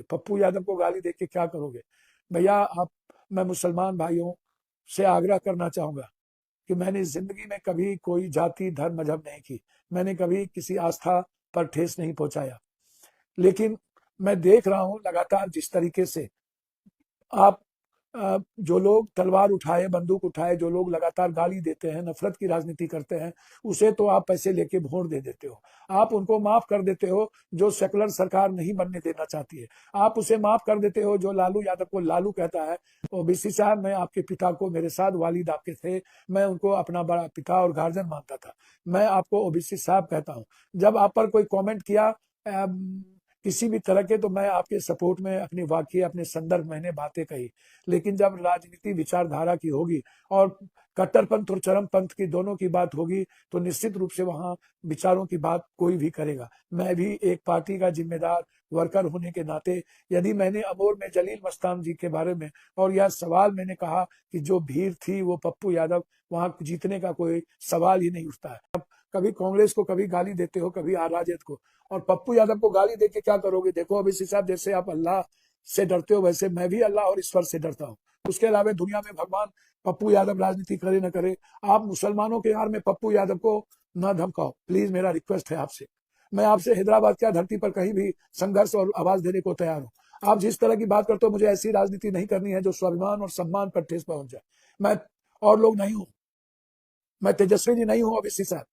करोगे? पप्पू यादव को गाली दे के क्या करोगे? भैया आप, मैं मुसलमान भाइयों से आग्रह करना चाहूंगा कि मैंने जिंदगी में कभी कोई जाति धर्म मजहब नहीं की, मैंने कभी किसी आस्था पर ठेस नहीं पहुंचाया, लेकिन मैं देख रहा हूं लगातार जिस तरीके से आप जो लोग तलवार उठाए बंदूक उठाए, जो लोग लगातार गाली देते हैं, नफरत की राजनीति करते हैं, उसे तो आप पैसे लेके वोट दे देते हो। आप उनको माफ कर देते हो जो सेकुलर सरकार नहीं बनने देना चाहती है। आप उसे माफ कर देते हो जो लालू यादव को लालू कहता है। ओबीसी साहब, मैं आपके पिता को, मेरे साथ वालिद आपके थे, मैं उनको अपना बड़ा पिता और गार्जियन मानता था, मैं आपको ओबीसी साहब कहता हूं। जब आप पर कोई कमेंट किया किसी भी तरह के, तो मैं आपके सपोर्ट में अपनी वाक्य अपने संदर्भ मैंने बातें कही, लेकिन जब राजनीति विचारधारा की होगी और कट्टरपंथ और चरमपंथ की दोनों की बात होगी, तो निश्चित रूप से वहां विचारों की बात कोई भी करेगा। मैं भी एक पार्टी का जिम्मेदार वर्कर होने के नाते, यदि मैंने अमोर में जलील मस्तान जी के बारे में और यह सवाल मैंने कहा कि जो भीड़ थी वो पप्पू यादव, वहां जीतने का कोई सवाल ही नहीं उठता है। कभी कांग्रेस को कभी गाली देते हो, कभी राजद को, और पप्पू यादव को गाली देके क्या करोगे? देखो अभिषेक साहब, जैसे आप अल्लाह से डरते हो, वैसे मैं भी अल्लाह और ईश्वर से डरता हूँ। उसके अलावा दुनिया में भगवान, पप्पू यादव राजनीति करे न करे, आप मुसलमानों के यार में पप्पू यादव को न धमकाओ, प्लीज, मेरा रिक्वेस्ट है आपसे। मैं आपसे हैदराबाद क्या धरती पर कहीं भी संघर्ष और आवाज देने को तैयार हूँ। आप जिस तरह की बात करते हो, मुझे ऐसी राजनीति नहीं करनी है जो स्वाभिमान और सम्मान पर ठेस पहुंच जाए। मैं और लोग नहीं हूं, मैं तेजस्वी जी नहीं हूं अभिषेक साहब,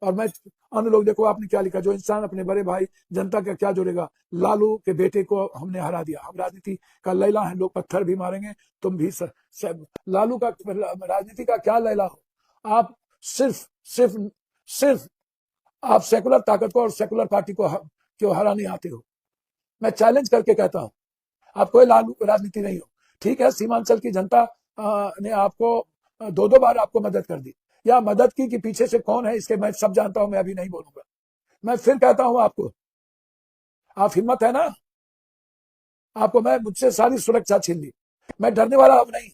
और मैं अन्य लोग, देखो आपने क्या लिखा, जो इंसान अपने बड़े भाई जनता का क्या जोड़ेगा, लालू के बेटे को हमने हरा दिया, हम राजनीति का लैला है, लोग पत्थर भी मारेंगे, तुम भी लालू का राजनीति का क्या लैला हो? आप सिर्फ सिर्फ सिर्फ आप सेकुलर ताकत को और सेकुलर पार्टी को क्यों हराने आते हो? मैं चैलेंज करके कहता हूं, आप कोई लालू राजनीति नहीं हो। ठीक है, सीमांचल की जनता ने आपको 2-2 बार आपको मदद कर दी, या मदद की कि पीछे से कौन है इसके मैं सब जानता हूं, मैं अभी नहीं बोलूंगा। मैं फिर कहता हूं आपको, आप हिम्मत है ना? आपको मैं, मुझसे सारी सुरक्षा छीन ली, मैं डरने वाला अब नहीं।